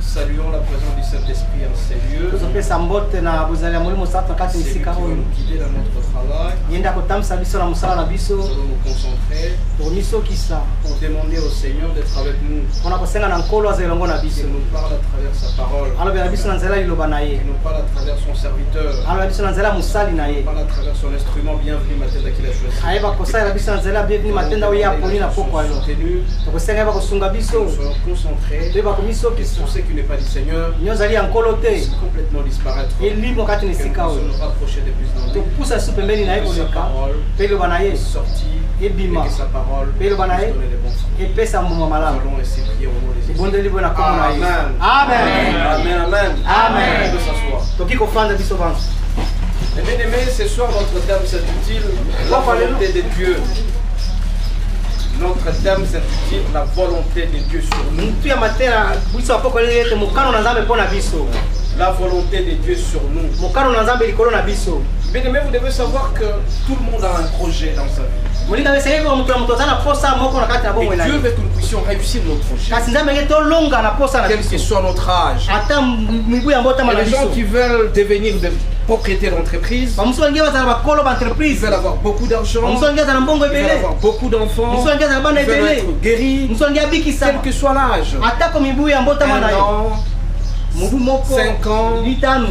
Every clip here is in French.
Saluons la présence du Saint-Esprit en ces lieux. C'est lui qui va nous guider dans notre travail. Nous allons nous concentrer pour demander au Seigneur d'être avec nous. Il nous parle à travers sa parole. Il nous parle à travers son serviteur. Il nous parle à travers son instrument bienvenu Matenda qu'il a choisi. Nous soyons concentrés. Tout ce qui n'est pas du Seigneur complètement disparaître. Que nous nous rapprocher de plus dans lui. Que sa parole sortir et que sa parole nous donne des bons fruits. Nous allons ainsi prier au nom de Jésus. Amen. Amen. Amen. Amen. Amen. De s'asseoir. Et bien aimés, ce soir notre thème s'intitule La volonté de Dieu. Notre thème s'intitule La volonté de Dieu sur nous. La volonté de Dieu sur nous. Bien aimé, vous devez savoir que tout le monde a un projet dans sa vie. Et Dieu veut que nous puissions réussir nos projets. Quel que soit notre âge. Et les gens qui veulent devenir des propriétaires d'entreprise, ils veulent avoir beaucoup d'argent, ils veulent avoir beaucoup d'enfants, ils veulent être guéris, quel que soit l'âge. 5 ans,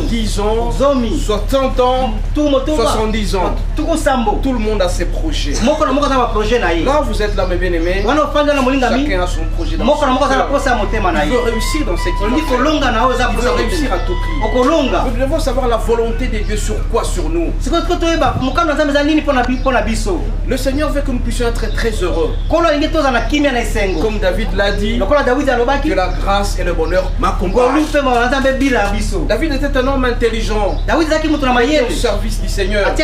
10 ans, 60 ans, 70 ans. Tout le monde a ses projets. Là, vous êtes là, mes bien-aimés. Chacun a son projet dans son cœur. Il veut réussir dans ce qu'il veut faire. Il veut réussir à tout prix. Nous devons savoir la volonté de Dieu sur quoi? Sur nous. Le Seigneur veut que nous puissions être très heureux. Comme David l'a dit, que la grâce et le bonheur m'accompagnent. David était un homme intelligent. Il était au service du Seigneur. Il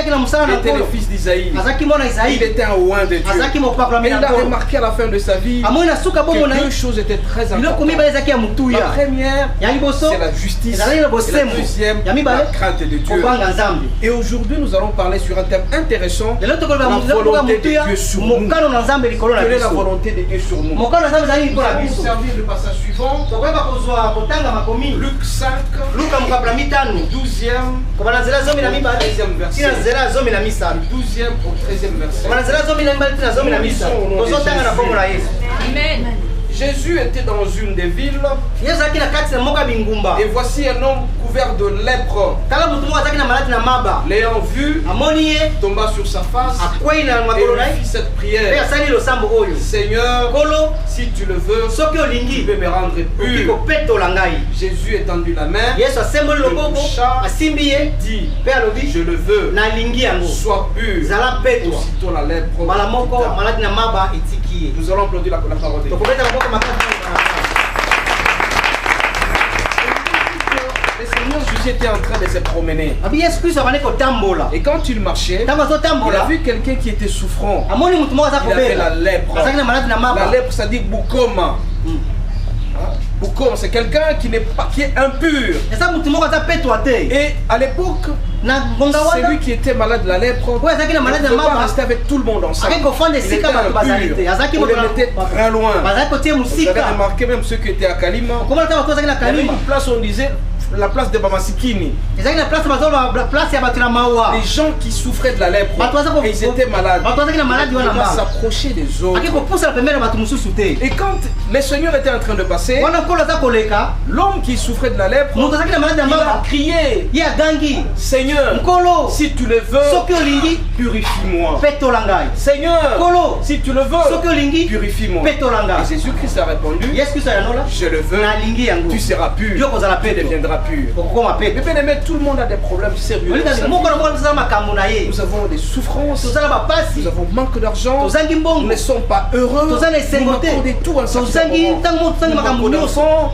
était le fils d'Isaïe. Il était un oint de Dieu. Et il a remarqué à la fin de sa vie que deux choses étaient très importantes. La première, c'est la justice. Et la deuxième, la crainte de Dieu. Et aujourd'hui, nous allons parler sur un thème intéressant. La volonté de Dieu sur nous. Quelle est la volonté de Dieu sur nous? Nous allons servir le passage suivant. Luc 5, 12e au 13e verset. 12e au 13e verset. Amen. Jésus était dans une des villes. Et voici un homme couvert de lèpre. L'ayant vu, tomba sur sa face et lui fit cette prière. Seigneur, si tu le veux, tu peux me rendre pur. Jésus étendit la main, le toucha et dit, je le veux, sois pur. Aussitôt la lèpre quitta. Nous allons applaudir la parole de Dieu. Le Seigneur Jésus était en train de se promener. Et quand il marchait, il a vu quelqu'un qui était souffrant. Il avait la lèpre. La lèpre, ça dit boukoma. Boukoma, c'est quelqu'un qui est impur. Et à l'époque, celui qui était malade de la lèpre ne pouvait pas rester avec tout le monde ensemble. Il était impur. On le mettait très loin. Vous avez remarqué même ceux qui étaient à Kalima. Il y avait une place où on disait la place de Bamasikini. Les gens qui souffraient de la lèpre et ils étaient malades, ils pouvaient s'approcher des autres. Et quand le Seigneur était en train de passer, l'homme qui souffrait de la lèpre, il a crié, Seigneur, si tu le veux, purifie-moi. Seigneur, si tu le veux, purifie-moi. Et Jésus-Christ a répondu, je le veux, tu seras pur, tu deviendras pur. Mais bien aimé, tout le monde a des problèmes sérieux. Nous avons des souffrances, nous avons manque d'argent, nous ne sommes pas heureux, nous manquons de tout en ce moment. Nous manquons d'enfants,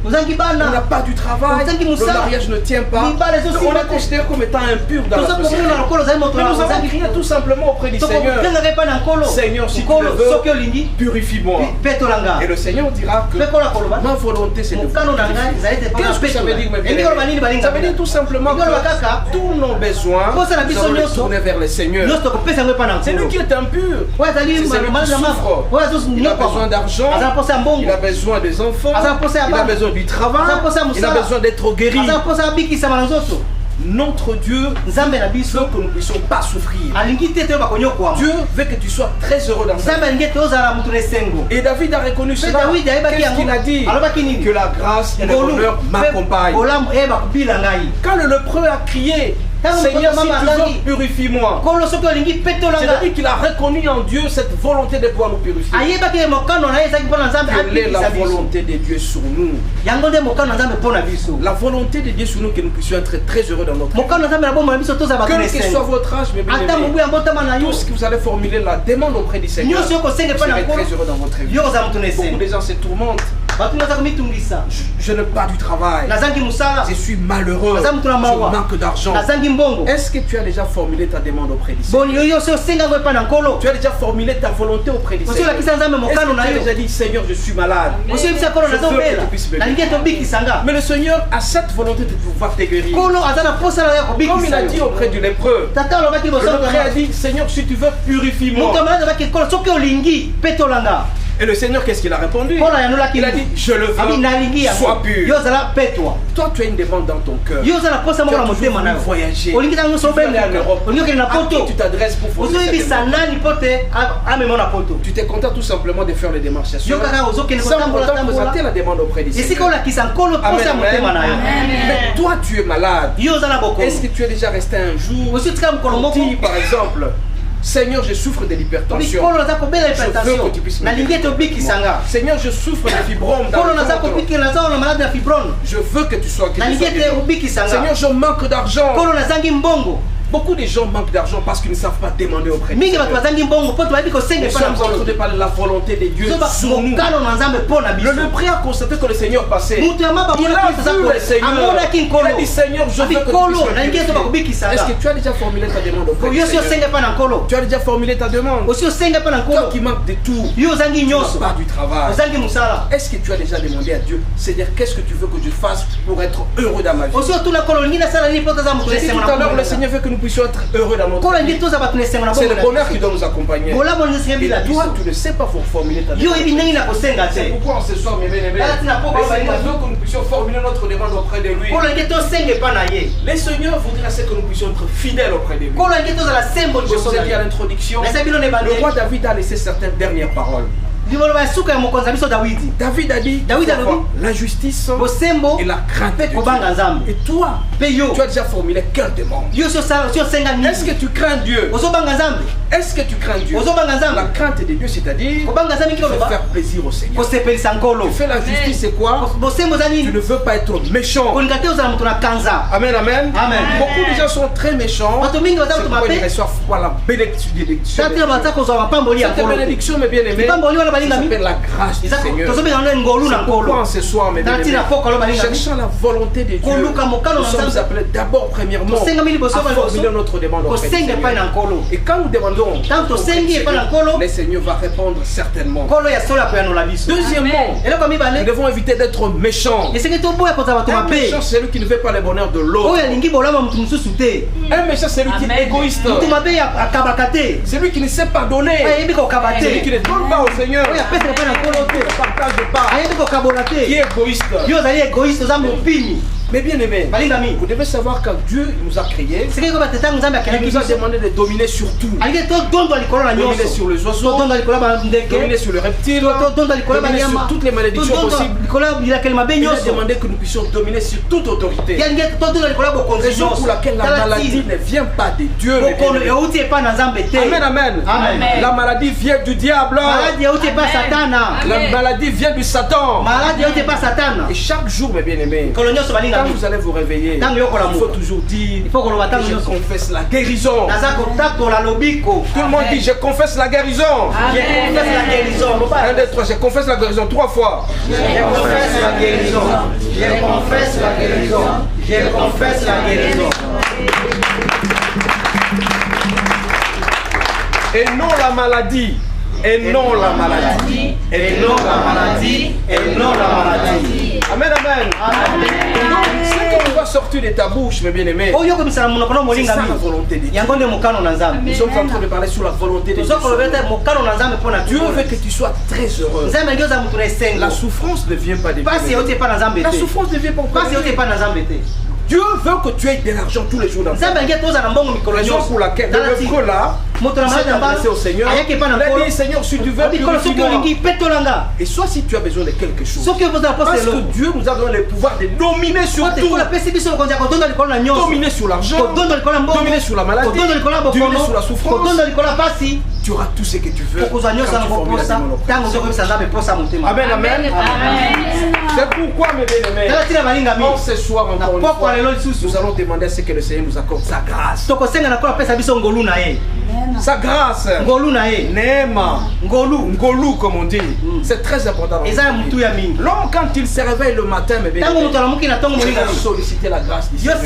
on n'a pas du travail, le mariage ne tient pas, on est considéré comme étant impur dans la société. Mais nous avons crié tout simplement auprès du Seigneur. Seigneur, si tu le veux, purifie-moi. Et le Seigneur dira que ma volonté c'est de vous purifier. Qu'est-ce que ça veut dire, mes bien-aimés? Ça veut dire tout simplement que tous nos besoins, nous allons les tourner vers le Seigneur. C'est lui qui est impur. C'est celui qui souffre. Il a besoin d'argent, il a besoin des enfants, il a besoin du travail, il a besoin d'être guéri. Notre Dieu veut que nous ne puissions pas souffrir. Dieu veut que tu sois très heureux dans sa vie. Et David a reconnu cela. Qu'est-ce qu'il a dit? Que la grâce et le bonheur m'accompagnent. Quand le lépreux a crié, Seigneur, si tu veux, purifie-moi. C'est-à-dire qu'il a reconnu en Dieu cette volonté de pouvoir nous purifier. Quelle est la volonté de Dieu sur nous? La volonté de Dieu sur nous, que nous puissions être très heureux dans notre vie. Quel que soit votre âge, mes bien-aimés, tout ce que vous allez formuler la demande auprès du Seigneur, vous serez très heureux dans votre vie. Beaucoup de gens se tourmentent. Je n'ai pas du travail. Je suis malheureux. Je manque d'argent. Est-ce que tu as déjà formulé ta demande auprès du Seigneur? Tu as déjà formulé ta volonté auprès du Seigneur? Est-ce que tu as déjà dit, Seigneur, je suis malade? Je veux que tu puisses me guérir. Mais le Seigneur a cette volonté de pouvoir te guérir. Comme il a dit auprès du lépreux, le lépreux a dit, Seigneur, si tu veux, purifie-moi. Et le Seigneur, qu'est-ce qu'il a répondu? Il a dit, je le veux, sois pur. Toi, tu as une demande dans ton cœur. Tu as toujours voulu voyager. Tu veux aller en Europe. À qui tu t'adresses pour formuler cette demande? Tu t'es content tout simplement de faire les démarches. Sans pourtant présenter la demande auprès du Seigneur. Amen. Mais toi, tu es malade. Est-ce que tu es déjà resté un jour dit, par exemple, Seigneur, je souffre de l'hypertension. Je veux que tu puisses me guérir. Seigneur, je souffre de fibromes dans le ventre. Je veux que tu sois guéri. Seigneur, je manque d'argent. Beaucoup de gens manquent d'argent parce qu'ils ne savent pas demander auprès de Dieu. Nous sommes en train de parler de la volonté de Dieu sur nous. Le lépreux a constaté que le Seigneur passait. Il a vu le Seigneur. Il a dit, Seigneur, je veux que tu puisses me guérir. Est-ce que tu as déjà formulé ta demande auprès du Seigneur? Tu as déjà formulé ta demande? Toi qui manques de tout, tu n'as pas du travail. Est-ce que tu as déjà demandé à Dieu, c'est-à-dire qu'est-ce que tu veux que je fasse pour être heureux dans ma vie? J'ai dit tout à l'heure, le Seigneur veut que nous puissions être heureux dans notre vie. C'est le bonheur qui doit nous accompagner. Et toi, tu ne sais pas formuler ta demande. C'est pourquoi ce soir, mes bien-aimés, le Seigneur veut que nous puissions formuler notre demande auprès de lui. Le Seigneur voudrait que nous puissions être fidèles auprès de lui. Je vous ai dit à l'introduction, le roi David a laissé certaines dernières paroles. David a dit la justice et la crainte de Dieu. Et toi, tu as déjà formulé quelle demande? Est-ce que tu crains Dieu? Est-ce que tu crains Dieu? La crainte de Dieu, c'est-à-dire faire plaisir au Seigneur. Tu fais la justice, c'est quoi? Tu ne veux pas être méchant. Amen, amen. Beaucoup de gens sont très méchants. C'est pourquoi ils ne reçoivent pas la bénédiction. Cette bénédiction, mes bien-aimés, ça s'appelle la grâce du Seigneur. C'est pourquoi ce soir, mes bien-aimés, cherchant la volonté de Dieu, nous sommes appelés d'abord, premièrement, à formuler notre demande auprès du Seigneur. Et quand nous demandons auprès du Seigneur, le Seigneur va répondre certainement. Deuxièmement, nous devons éviter d'être méchants. Un méchant, c'est celui qui ne veut pas le bonheur de l'autre. Un méchant, c'est celui qui est égoïste. C'est lui qui ne sait pas donner. C'est lui qui ne donne pas au Seigneur. Qui ne partage pas. Qui est égoïste. Mais bien aimé, vous devez savoir que Dieu nous a créés. Il nous a demandé de dominer sur tout. Dominer sur les oiseaux, dominer sur les reptiles, dominer sur toutes les malédictions possibles. Il a demandé que nous puissions dominer sur toute autorité. Raison pour laquelle la maladie ne vient pas de Dieu. Amen, amen. La maladie vient du diable. La maladie vient du Satan. Et chaque jour, mes bien-aimés, quand Quand vous allez vous réveiller, il faut toujours dire que je confesse la guérison. Tout le monde dit je confesse la guérison. Je confesse la guérison. 1, 2, 3, je confesse la guérison 3 fois. Je confesse la guérison. Je confesse la guérison. Je confesse la guérison. Et non la maladie. Et non la maladie. Et non la maladie. Et non la maladie. Amen, amen. Donc, ce qui va sortir de ta bouche, mes bien-aimés, c'est ça la volonté de Dieu. Nous sommes en train de parler sur la volonté de Dieu. Dieu veut que tu sois très heureux. La souffrance ne vient pas de Dieu. La souffrance ne vient pas de Dieu. Dieu veut que tu aies de l'argent tous les jours dans ta vie. Raison pour laquelle le hébreu là s'est adressé au Seigneur. Il a dit Seigneur, si tu veux, purifie-moi. Et soit si tu as besoin de quelque chose. Parce que Dieu nous a donné le pouvoir de dominer sur tout. Dominer sur l'argent, dominer sur la maladie, dominer sur la souffrance. Tu auras tout ce que tu veux. Amen, amen. C'est pourquoi, mes bien-aimés, ce soir encore une fois, nous allons demander ce que le Seigneur nous accorde sa grâce. Sa grâce. Nema. Ngolu, comme on dit. C'est très important. L'homme, quand il se réveille le matin, mes bien-aimés, il va solliciter la grâce du Seigneur.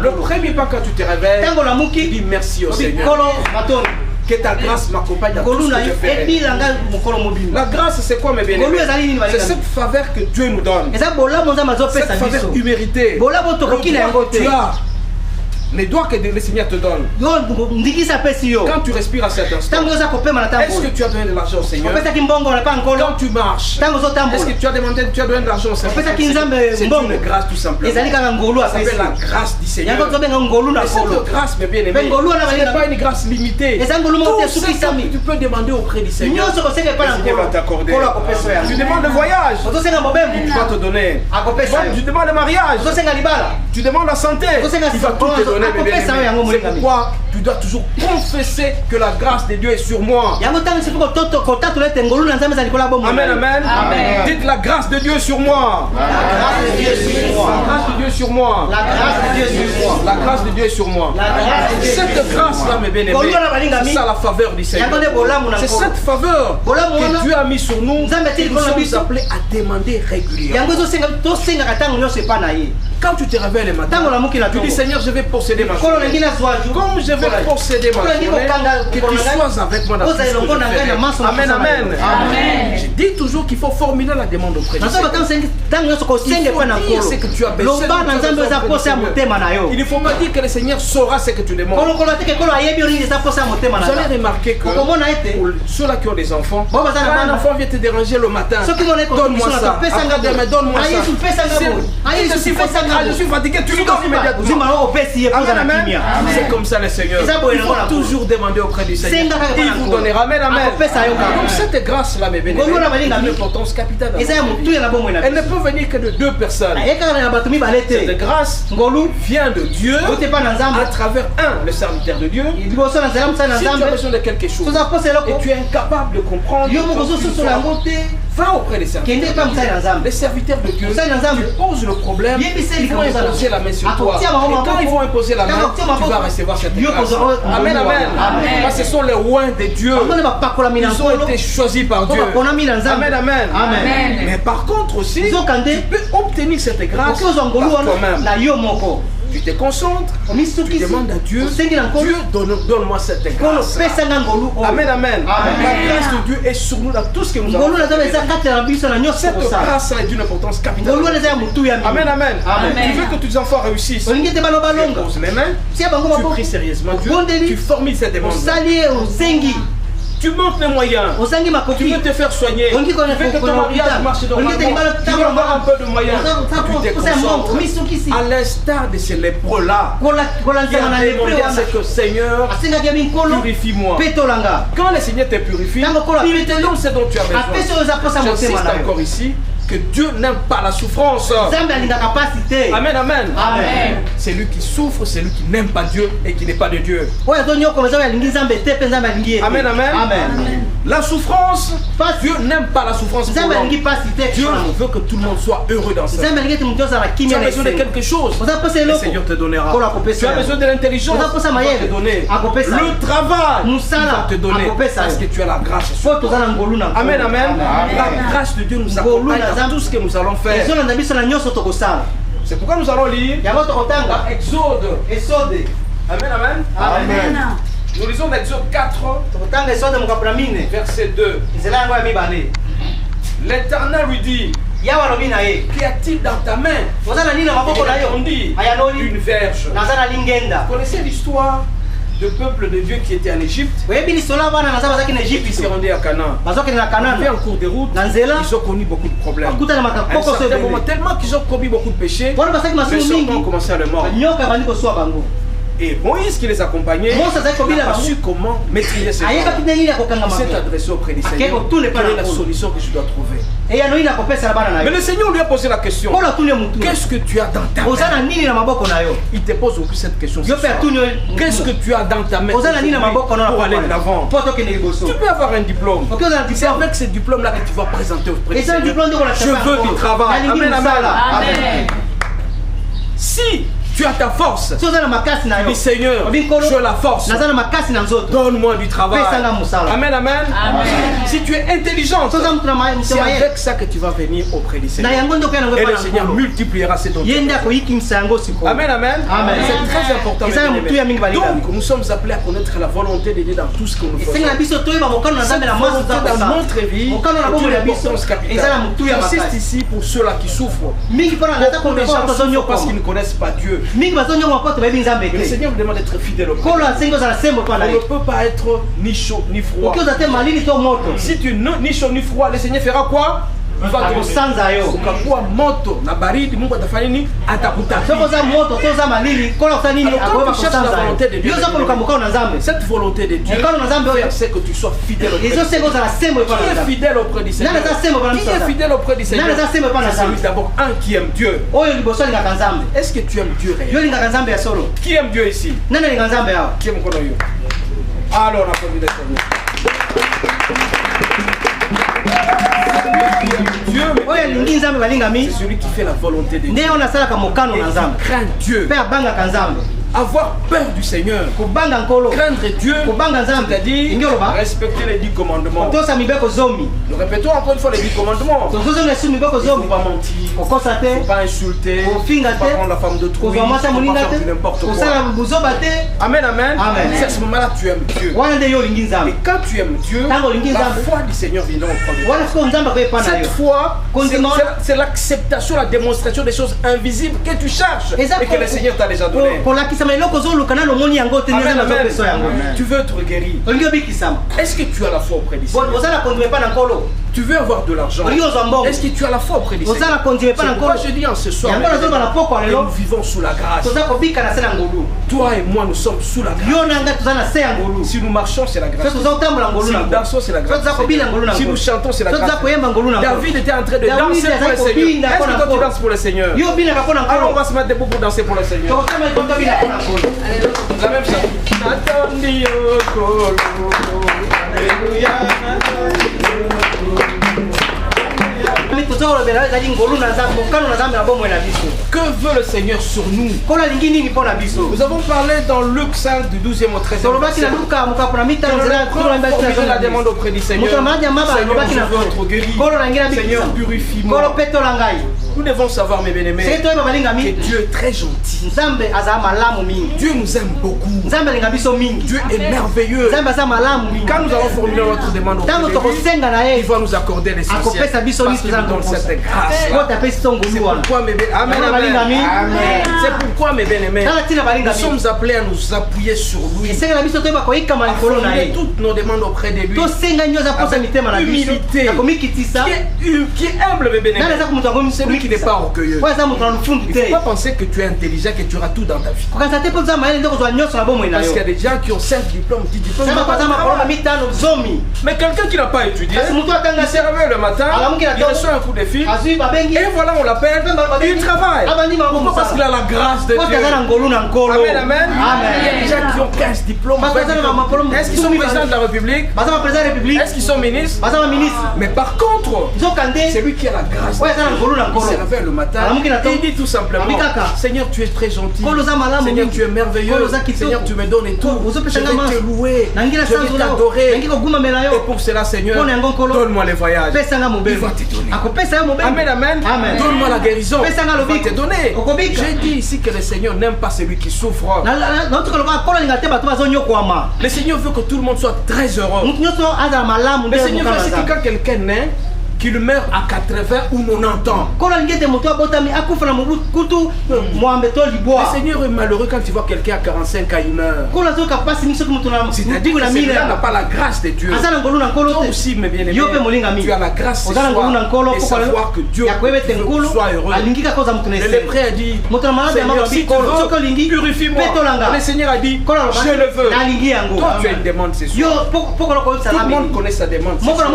Le premier pas quand tu te réveilles, tu dis merci au Seigneur. Que ta grâce m'accompagne dans tout ce que je fais. La grâce, c'est quoi, mes bien-aimés? C'est cette faveur que Dieu nous donne. Cette faveur humilité. Tu as les doigts que le Seigneur te donne. Quand tu respires à cet instant, est-ce que tu as donné de l'argent au Seigneur? Quand tu marches, est-ce que tu as demandé de l'argent au Seigneur? C'est une grâce tout simplement. Ça s'appelle la grâce du Seigneur. Et cette grâce, mes bien-aimés, ce n'est pas une grâce limitée. Tout ce que tu peux demander auprès du Seigneur, le Seigneur va t'accorder. Tu demandes le voyage, il va te donner. Tu demandes le mariage, tu demandes la santé, il va tout te donner. C'est pourquoi tu dois toujours confesser que la grâce de Dieu est sur moi. Amen, amen. Dites la grâce de Dieu est sur moi. La grâce de Dieu est sur moi. La grâce de Dieu est sur moi. La grâce de Dieu est sur moi. Cette grâce-là, mes bien-aimés, c'est ça la faveur du Seigneur. C'est cette faveur que Dieu a mis sur nous. Et nous sommes appelés à demander régulièrement. Quand tu te réveilles le matin, tu dis Seigneur, je vais posséder ma journée. Comme je vais posséder ma journée, que tu sois avec moi dans tout ce que je fais. Amen, amen. Je dis toujours qu'il faut formuler la demande auprès du Seigneur. Il faut dire ce que tu as besoin. Il ne faut pas dire que le Seigneur saura ce que tu demandes. Vous allez remarquer que pour ceux-là qui ont des enfants, quand un enfant vient te déranger le matin, donne-moi ça. Après-demain, donne-moi ça. Je suis fatigué, tu lui donnes immédiatement. C'est comme ça le Seigneur. Il faut toujours demander auprès du Seigneur. Il vous donnera. Amen, amen. Donc cette grâce-là, mes bénéfices, a une importance capitale. Elle ne peut venir que de deux personnes. Cette grâce vient de Dieu à travers le serviteur de Dieu. Si tu as besoin de quelque chose et tu es incapable de comprendre, va auprès des serviteurs de Dieu. Les serviteurs de Dieu, tu poses le problème, ils vont imposer la main sur toi. Et quand ils vont imposer la main, tu vas recevoir cette grâce. Amen, amen. Parce que ce sont les rois de Dieu. Ils ont été choisis par Dieu. Amen, amen. Mais par contre aussi, tu peux obtenir cette grâce par toi-même. Tu te concentres, tu demandes à Dieu, Dieu donne-moi cette grâce. Amen, amen. La grâce de Dieu est sur nous dans tout ce que nous avons. Cette grâce est d'une importance capitale. Amen, amen. Tu veux que tes enfants réussissent. Tu poses les mains, tu pries sérieusement Dieu, tu formules cette demande. Tu montes les moyens. Tu veux te faire soigner. Tu veux que ton mariage marche normalement. Tu veux avoir un peu de moyens. Tu te concentres. À l'instar de ces lépreux-là, qui a demandé à ce que Seigneur, purifie-moi. Quand le Seigneur te purifie, il te donne ce dont tu as besoin. J'insiste encore ici. que Dieu n'aime pas la souffrance. Amen, amen. C'est lui qui souffre, c'est lui qui n'aime pas Dieu et qui n'est pas de Dieu. Amen, amen. La souffrance, Dieu n'aime pas la souffrance. Dieu veut que tout le monde soit heureux dans sa vie. Tu as besoin de quelque chose, le Seigneur te donnera. Tu as besoin de l'intelligence, il va te donner. Le travail, il va te donner. Parce que tu as la grâce. Amen, amen. La grâce de Dieu nous accompagne dans tout ce que nous allons faire. C'est pourquoi nous allons lire dans Exode. Amen, amen. Amen. Nous lisons Exode 4, verset 2. L'Éternel lui dit: qu'y a-t-il dans ta main? Il répondit: une verge. Vous connaissez l'histoire du peuple de Dieu qui était en Égypte, qui s'est rendu à Canaan. En cours de route, ils ont connu beaucoup de problèmes. À un certain moment, tellement qu'ils ont commis beaucoup de péchés, les serpents ont commencé à le mordre. Et Moïse qui les accompagnait n'a pas su comment maîtriser ces gens. Il s'est adressé auprès du Seigneur. Quelle est la solution que je dois trouver? Mais le Seigneur lui a posé la question: qu'est-ce que tu as dans ta main? Il te pose aussi cette question. Qu'est-ce que tu as dans ta main pour aller de l'avant? Tu peux avoir un diplôme. C'est avec ce diplôme-là que tu vas présenter auprès du Seigneur. Je veux du travail. Amen, amen. Si tu as ta force, tu dis: Seigneur, je la force, donne-moi du travail. Amen, amen. Si tu es intelligent, c'est avec ça que tu vas venir auprès du Seigneur. Et le Seigneur multipliera ces dons. Amen, amen. C'est très important. Donc nous sommes appelés à connaître la volonté de Dieu dans tout ce que nous faisons. Dans notre vie, c'est une importance capitale. J'insiste ici pour ceux-là qui souffrent. Beaucoup de gens souffrent parce qu'ils ne connaissent pas Dieu. Le Seigneur vous demande d'être fidèle au Dieu. On ne peut pas être ni chaud ni froid. Si tu ni chaud ni froid, le Seigneur fera quoi? Il va te ukakuwa moto na baridi, Mungu atafanya nini? Atakutapia. Cette volonté de Dieu, c'est que tu sois fidèle auprès du Seigneur. Qui est fidèle auprès du Seigneur? Qui est fidèle auprès du Seigneur? C'est celui d'abord qui aime Dieu. Est-ce que tu aimes Dieu réellement? Qui aime Dieu ici? Qui aime Dieu? Alors on applaudit le Seigneur. Dieu, c'est celui qui fait la volonté de Dieu. Et qui craint Dieu. Avoir peur du Seigneur, craindre Dieu, c'est-à-dire respecter les 10 commandements. Nous répétons encore une fois les 10 commandements. Il ne faut pas mentir, il ne faut pas insulter, il ne faut pas prendre la femme d'autrui, il ne faut pas faire n'importe quoi. Amen, amen. C'est à ce moment-là que tu aimes Dieu. Et quand tu aimes Dieu, la foi du Seigneur viendra au premier. Cette foi, c'est l'acceptation, la démonstration des choses invisibles que tu cherches et que le Seigneur t'a déjà donné. Amen, amen. Tu veux être guéri. Est-ce que tu as la foi auprès du Seigneur? Tu veux avoir de l'argent. Est-ce que tu as la foi auprès du Seigneur? C'est pourquoi je dis en ce soir, nous vivons sous la grâce. Toi et moi, nous sommes sous la grâce. Si nous marchons, c'est la grâce. Si nous dansons, c'est la grâce. Si nous chantons, c'est la grâce. David était en train de danser pour le Seigneur. Est-ce que toi tu danses pour le Seigneur? Alors on va se mettre debout pour danser pour le Seigneur. La même chose. Que veut le Seigneur sur nous? Nous avons parlé dans Luc 5 du 12e au 13e verset. La demande auprès du Seigneur. Seigneur, je veux être guéri. Seigneur, purifie-moi. Nous devons savoir, mes bien-aimés, que Dieu est très gentil. Dieu nous aime beaucoup. Dieu est merveilleux. Quand nous allons formuler notre demande auprès de lui, il va nous accorder l'essentiel. Parce qu'il nous donne cette grâce. C'est pourquoi, mes bien-aimés, amen, amen. C'est pourquoi, mes bien-aimés, nous sommes appelés à nous appuyer sur lui. À formuler toutes nos demandes auprès de lui. Avec humilité. Qui est humble, mes bien-aimés. C'est lui qui n'est pas orgueilleux. Il ne faut pas penser que tu es intelligent, que tu auras tout dans ta vie. Parce qu'il y a des gens qui ont 5 diplômes, 10 diplômes. Mais quelqu'un qui n'a pas étudié, il s'est réveillé le matin, il reçoit un coup de fil, et voilà, on l'appelle, il travaille. Pourquoi? Parce qu'il a la grâce de Dieu. Amen, amen. Il y a des gens qui ont 15 diplômes. Est-ce qu'ils sont présidents de la République? Est-ce qu'ils sont ministres? Mais par contre, c'est lui qui a la grâce. Il s'est réveillé le matin et il dit tout simplement: Seigneur, tu es très gentil. Seigneur, tu es merveilleux. Seigneur, tu me donnes tout. Je vais te louer. Je vais t'adorer. Et pour cela, Seigneur, donne-moi les voyages. Il va te donner. Amen, amen. Donne-moi la guérison. Il va te donner. J'ai dit ici que le Seigneur n'aime pas celui qui souffre. Le Seigneur veut que tout le monde soit très heureux. Le Seigneur veut aussi que quand quelqu'un naît, qu'il meurt à 80 ou 90 ans. Le Seigneur est malheureux quand tu vois quelqu'un à 45 ans, il meurt. C'est-à-dire que celui-là n'a pas la grâce de Dieu. Toi aussi, mes bien-aimés, tu as la grâce ce soir et savoir que Dieu veut soit heureux. Le lépreux a dit: Seigneur, si tu veux, purifie-moi. Le Seigneur a dit: je le veux. Toi, tu as une demande ce soir. Tout le monde connaît sa demande ce soir.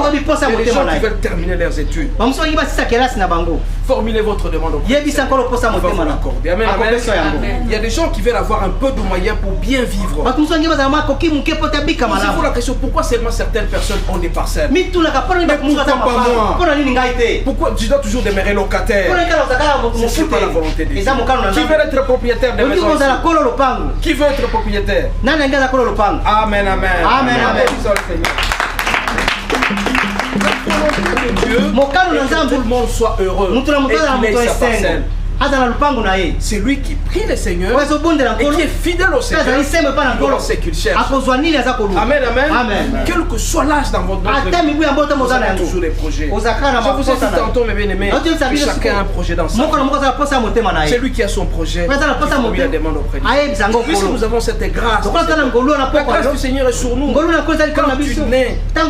Et les gens qui veulent terminer leurs études, formulez votre demande auprès du Seigneur. Il va vous l'accorder. Amen, amen. Il y a des gens qui veulent avoir un peu de moyens pour bien vivre. Posez-vous la question: pourquoi seulement certaines personnes ont des parcelles? Mais pourquoi pas moi? Pourquoi tu dois toujours demeurer locataire? Ce n'est pas la volonté de Dieu. Qui veut être propriétaire de maison ici? Qui veut être propriétaire? Amen, amen. Amen, amen. Dieu, que tout le monde soit heureux et qu'il ait sa parcelle. C'est lui qui prie le Seigneur et qui est fidèle au Seigneur pour ce qu'il cherche. Amen, amen. Quel que soit l'âge dans votre vie, vous avez toujours des projets. Je vous ai dit tantôt, mes bien-aimés, que chacun a un projet dans sa vie. C'est lui qui a son projet, il la demande auprès de Dieu. Puisque nous avons cette grâce, la grâce du Seigneur est sur nous. Quand tu nais, tu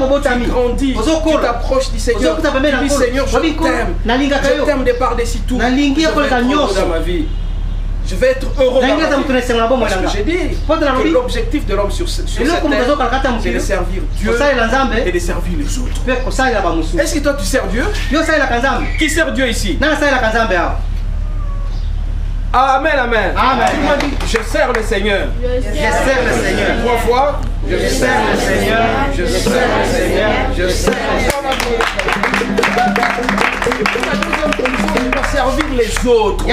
grandis, tu t'approches du Seigneur, tu dis: Seigneur, je t'aime. Je t'aime de par-dessus tout. Dans ma vie, je vais être heureux dans ma vie. Parce que j'ai dit que l'objectif de l'homme sur cette terre, c'est de servir Dieu et de servir les autres. Est-ce que toi tu sers Dieu? Qui sert Dieu ici? Amen, amen. Tu m'as dit: je sers le Seigneur. Je sers le Seigneur. 3 fois. Je sers le Seigneur. Je sers le Seigneur. Je sers le Seigneur. Servir les autres.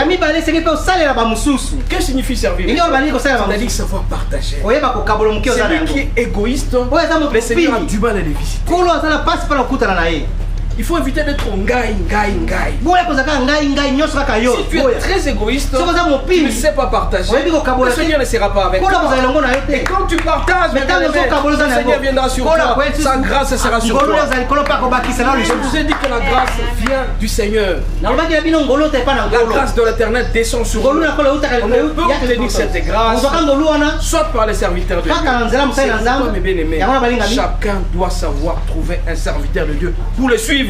Que signifie servir les autres? C'est-à-dire savoir partager. Celui qui est égoïste, le Seigneur a du mal à les visiter. Il faut éviter d'être ngai. Si tu es très égoïste, tu ne sais pas partager, le Seigneur ne sera pas avec toi. Et quand tu partages, le Seigneur viendra sur toi. Sa grâce sera sur toi. Je vous ai dit que la grâce vient du Seigneur. La grâce de l'Éternel descend sur nous. On ne peut obtenir cette grâce soit par les serviteurs de Dieu. C'est pourquoi, mes bien-aimés, chacun doit savoir trouver un serviteur de Dieu pour le suivre.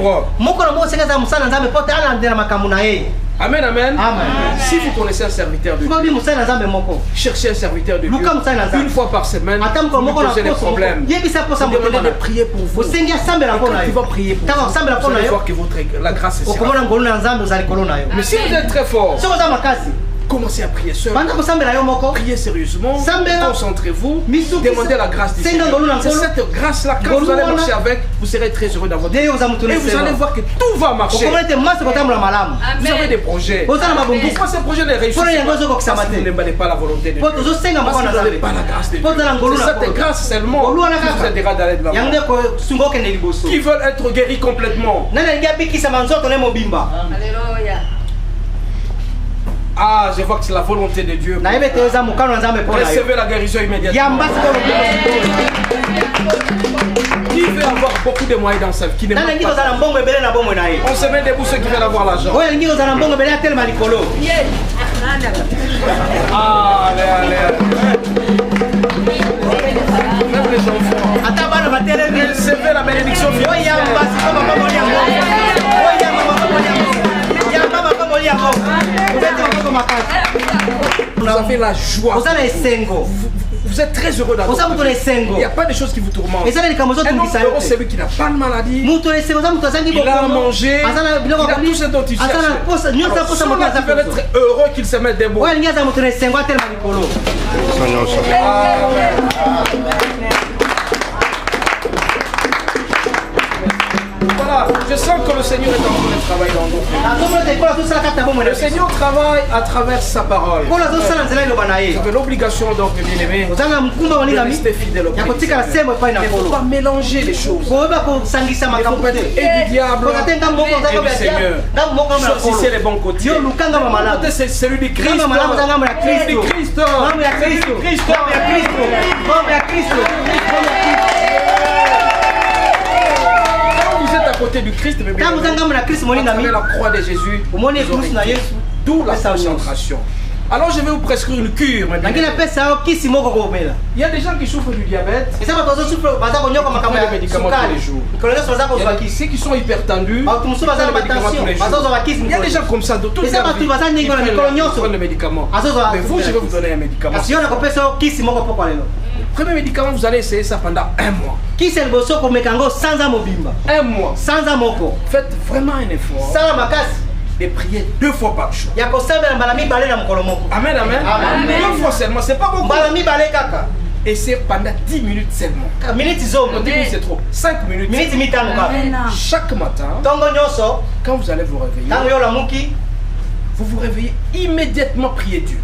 Amen, amen. Si vous connaissez un serviteur de Dieu, cherchez un serviteur de Dieu une fois par semaine. Vous posez des problèmes, vous demandez de prier pour vous. Et quand tu vas prier pour vous, vous allez voir que la grâce sera. Mais si vous êtes très fort, commencez à prier seul. Priez sérieusement. Concentrez-vous. Demandez la grâce du Seigneur. C'est cette grâce-là, quand vous allez marcher avec, vous serez très heureux dans votre vie. Et vous allez voir que tout va marcher. Vous avez des projets. Pourquoi ces projets ne réussissent pas? Parce que vous n'aimez pas la volonté de Dieu. Parce que vous n'avez pas la grâce de Dieu. C'est cette grâce seulement qui vous aidera d'aller de l'avant. Qui veulent être guéris complètement. Ah, je vois que c'est la volonté de Dieu. Recevez la guérison immédiatement. Qui veut avoir beaucoup de moyens dans sa vie? Qui ne manque pas. On se met debout ceux qui veulent avoir l'argent. Allez. Même les enfants. Recevez la bénédiction. avez la joie. Vous êtes très heureux dans votre vie. Il n'y a pas de choses qui vous tourmentent. Un homme heureux, c'est lui qui n'a pas de maladie. Il a à manger. Il a tout ce dont il cherche. Seulement qui veut être heureux qu'il se mette debout. Voilà, je sens que le Seigneur est en train de travailler dans nous. Le Seigneur travaille à travers sa parole. Vous avez l'obligation donc de bien-aimer de rester fidèle au Christ. Il ne faut pas mélanger les choses. Il faut pas être et du diable et du Seigneur. Choisissez les bons côtés. Le bon côté, c'est celui du Christ. À côté du Christ, mais bien la croix de Jésus, d'où la concentration. Alors je vais vous prescrire une cure. Il y a des gens qui souffrent du diabète. Ils prennent des médicaments tous les jours. Il y a ceux qui sont hypertendus. Ils prennent des médicaments tous les jours. Il y a des gens comme ça, tout ils prennent des médicaments. Mais vous, je vais vous donner un médicament. Premier médicament, vous allez essayer ça pendant un mois. Un mois. Faites vraiment un effort de prier 2 fois par jour. Amen, amen. 2 fois seulement, c'est pas beaucoup. Et c'est pendant 10 minutes seulement. 10 minutes c'est trop. 5 minutes. Chaque matin, quand vous allez vous réveiller, vous vous réveillez immédiatement, priez Dieu.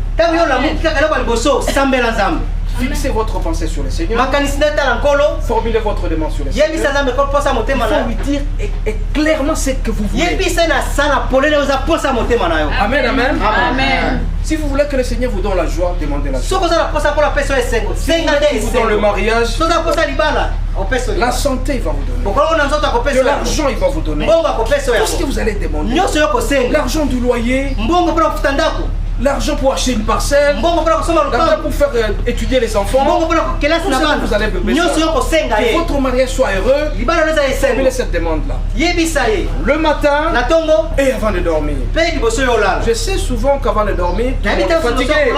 Fixez votre pensée sur le Seigneur. Formulez votre demande sur le Seigneur. Il faut lui dire et clairement ce que vous voulez. Amen, amen. Amen. Si vous voulez que le Seigneur vous donne la joie, demandez la joie. Si vous donne le mariage, la santé il va vous donner. De l'argent il va vous donner. Tout ce que vous allez demander. L'argent du loyer. L'argent pour acheter une parcelle, l'argent pour faire étudier les enfants, tout ça vous allez besoin. Que votre mariage soit heureux, formulez cette demande-là. Le matin et avant de dormir. Je sais souvent qu'avant de dormir, vous êtes fatigué.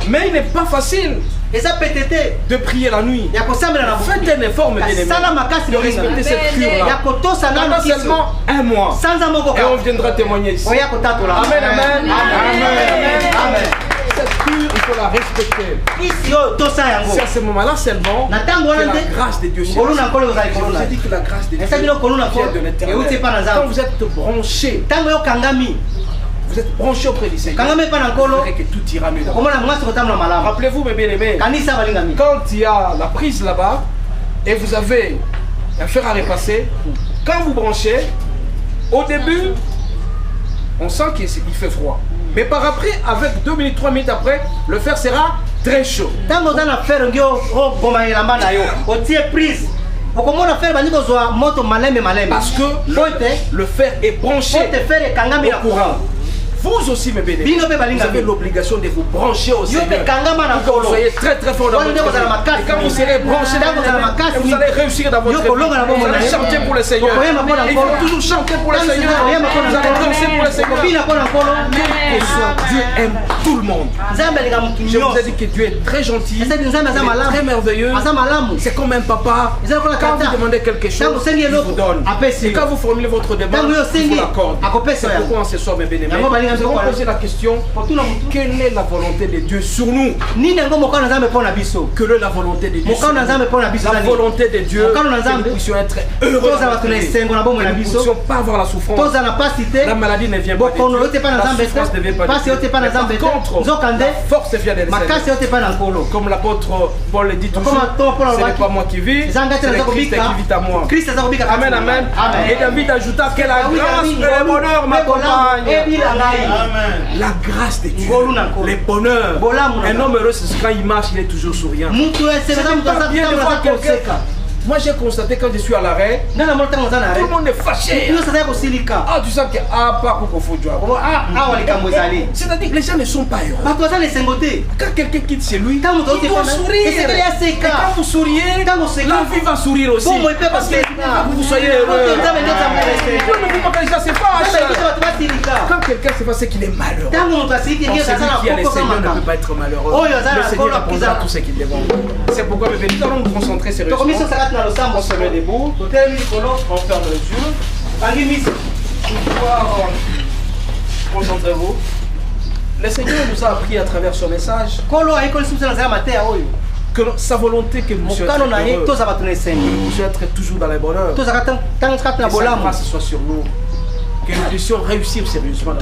Mais il n'est pas facile de prier la nuit. Faites un effort, mes bien-aimés, de respecter cette cure-là. Pendant seulement un mois. Et on viendra témoigner ici. Amen, amen. Amen. Cette cure, il faut la respecter. C'est à ce moment-là seulement que la grâce de Dieu s'est. Je vous ai dit que la grâce de Dieu vient de l'éternel. Quand vous êtes branché, vous êtes branché auprès du Seigneur. Vous verrez que tout ira mieux. Rappelez-vous, mes bien-aimés, quand il y a la prise là-bas et vous avez un fer à repasser, quand vous branchez, au début, on sent qu'il fait froid. Mais par après, avec 2 minutes, 3 minutes après, le fer sera très chaud. Parce que le fer est branché au courant. Vous aussi, mes bénéfices, vous avez l'obligation de vous brancher au Seigneur. Quand vous soyez très très fort dans votre vie. Et quand vous serez branché dans votre vie, vous allez réussir dans votre vie. Vous allez chanter pour le Seigneur. Il faut toujours chanter pour le Seigneur. Vous allez danser pour le Seigneur. Dieu aime tout le monde. Je vous ai dit que Dieu est très gentil, très merveilleux. C'est comme un papa. Quand vous demandez quelque chose, il vous donne. Et quand vous formulez votre demande, il vous l'accorde. C'est pourquoi on se soit, mes bénéfices. Nous allons poser la question, quelle est la volonté de Dieu sur nous? Quelle est la volonté de Dieu sur nous? La volonté de Dieu, que nous puissions être heureux, que nous ne puissions pas avoir la souffrance. La maladie ne vient pas de Dieu, la souffrance ne vient pas de Dieu. Par contre, la force vient de Seigneur. Comme l'apôtre Paul le dit toujours, ce n'est pas moi qui vis, c'est le Christ qui vit à moi. Amen, amen. Et David ajouta que la grâce et le bonheur m'accompagnent. La grâce de Dieu, le bonheur. Un homme heureux, c'est quand il marche, il est toujours souriant. Bien de voir quelqu'un. Moi j'ai constaté quand je suis à l'arrêt, tout le monde est fâché. Ah, tu sens que pas c'est-à-dire que les gens ne sont pas heureux. Quand quelqu'un quitte chez lui, il doit sourire. Et quand vous souriez, la vie va sourire aussi. Parce que vous soyez heureux. Dieu ne vous pas que les gens se fâchent. Quand quelqu'un se fait, c'est qu'il est malheureux. Celui qui a les Seigneur ne peut pas être malheureux. Le Seigneur répondra à tous ceux qui le demandent. C'est pourquoi nous allons nous concentrer sérieusement. On se met debout. On ferme les yeux. Concentrez-vous. Le Seigneur nous a appris à travers son message que sa volonté que nous puissions être toujours dans les bonheurs. Que sa grâce soit sur nous. Que nous puissions réussir sérieusement.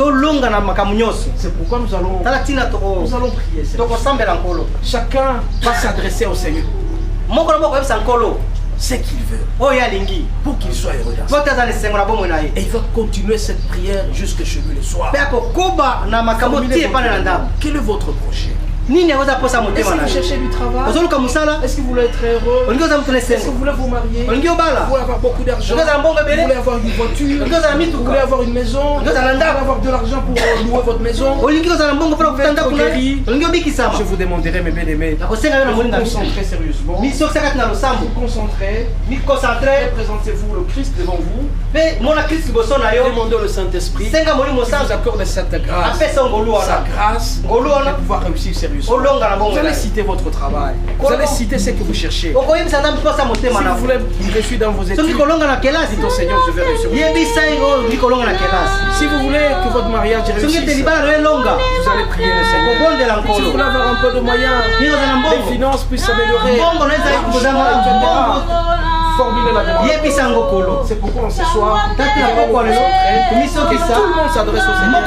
C'est pourquoi nous allons prier. Chacun va s'adresser au Seigneur. Ce qu'il veut pour qu'il soit heureux. Et il va continuer cette prière jusque chez lui le soir. Quel est votre projet? Est-ce que vous cherchez du travail? Est-ce que vous voulez être heureux? Est-ce que vous voulez vous marier? Vous voulez avoir beaucoup d'argent? Vous voulez avoir une voiture? Vous voulez avoir une maison? Vous voulez avoir de l'argent pour louer votre maison? Vous voulez être guéri? Je vous demanderai, mes bien-aimés, de vous concentrer sérieusement. Vous concentrer. Présentez-vous le Christ devant vous. Demandez au Saint-Esprit qui vous accorde cette grâce. Sa grâce pour pouvoir réussir sérieusement. Vous allez citer votre travail. Vous allez citer ce que vous cherchez. Si vous voulez réussir dans vos études, dites au Seigneur, je vais réussir. Si vous voulez que votre mariage réussisse, vous allez prier le Seigneur. Si vous voulez avoir un peu de moyens, les finances puissent s'améliorer, formulez la demande. C'est pourquoi on s'assoit. Tout le monde s'adresse au Seigneur.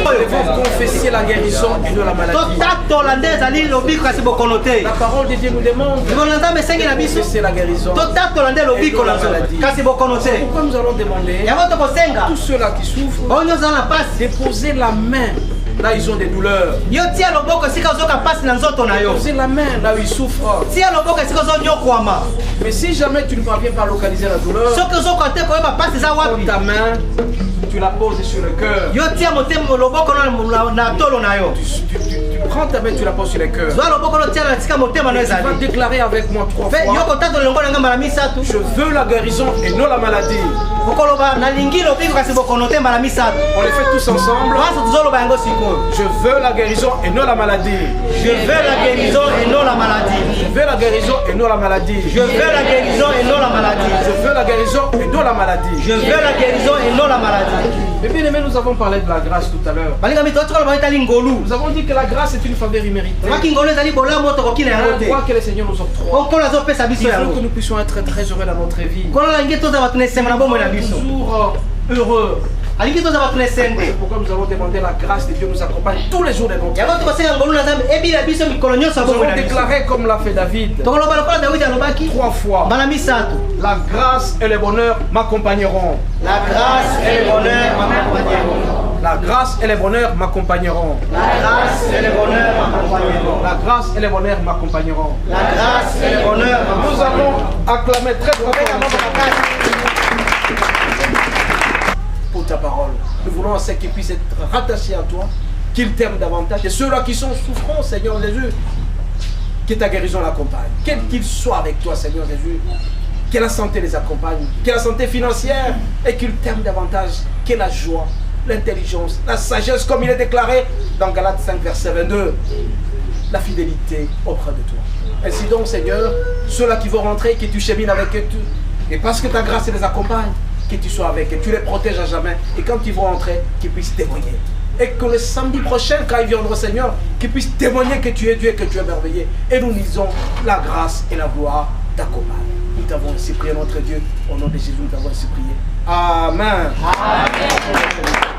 Devons confesser la guérison et de la maladie. La parole de Dieu nous demande de confesser la guérison et de la maladie. Pourquoi nous allons demander à tous ceux-là qui souffrent de poser la main là ils ont des douleurs. Poser la main là où ils souffrent. Mais si jamais tu ne parviens pas à localiser la douleur, ta main, tu la poses sur le cœur. Tu prends ta main, tu la poses sur le cœur. Tu vas déclarer avec moi 3 fois. Je veux la guérison et non la maladie. On les fait tous ensemble. Je veux la guérison et non la maladie. Je veux la guérison et non la maladie. Je veux la guérison et non la maladie. Je veux la guérison et non la maladie. Je veux la guérison et non la maladie. Je veux la guérison et non la maladie. Mais bien aimé, nous avons parlé de la grâce tout à l'heure. Nous avons dit que la grâce est une faveur imméritée. Un droit que le Seigneur nous octroie. Il veut que nous puissions être très heureux dans notre vie. Toujours heureux. C'est pourquoi nous avons demandé la grâce de Dieu nous accompagne tous les jours de notre vie. Nous avons déclaré comme l'a fait David 3 fois. La grâce et le bonheur m'accompagneront. La grâce et le bonheur m'accompagneront. La grâce et le bonheur m'accompagneront. La grâce et le bonheur m'accompagneront. La grâce et le bonheur m'accompagneront. La grâce et le bonheur m'accompagneront. Nous allons acclamer très fort pour ta parole. Nous voulons à ceux qui puissent être rattachés à toi, qu'ils t'aiment davantage. Et ceux-là qui sont souffrants, Seigneur Jésus, que ta guérison l'accompagne. Quel qu'il soit avec toi, Seigneur Jésus, que la santé les accompagne, que la santé financière, et qu'ils t'aiment davantage, que la joie, l'intelligence, la sagesse, comme il est déclaré dans Galates 5, verset 22, la fidélité auprès de toi. Ainsi donc, Seigneur, ceux-là qui vont rentrer, que tu chemines avec eux, et parce que ta grâce les accompagne, que tu sois avec eux, tu les protèges à jamais, et quand ils vont entrer, qu'ils puissent témoigner. Et que le samedi prochain, quand ils viendront, Seigneur, qu'ils puissent témoigner que tu es Dieu et que tu es merveilleux. Et nous lisons la grâce et la gloire t'accompagnent. Nous t'avons ainsi prié, notre Dieu. Au nom de Jésus, nous t'avons ainsi prié. Amen. Amen.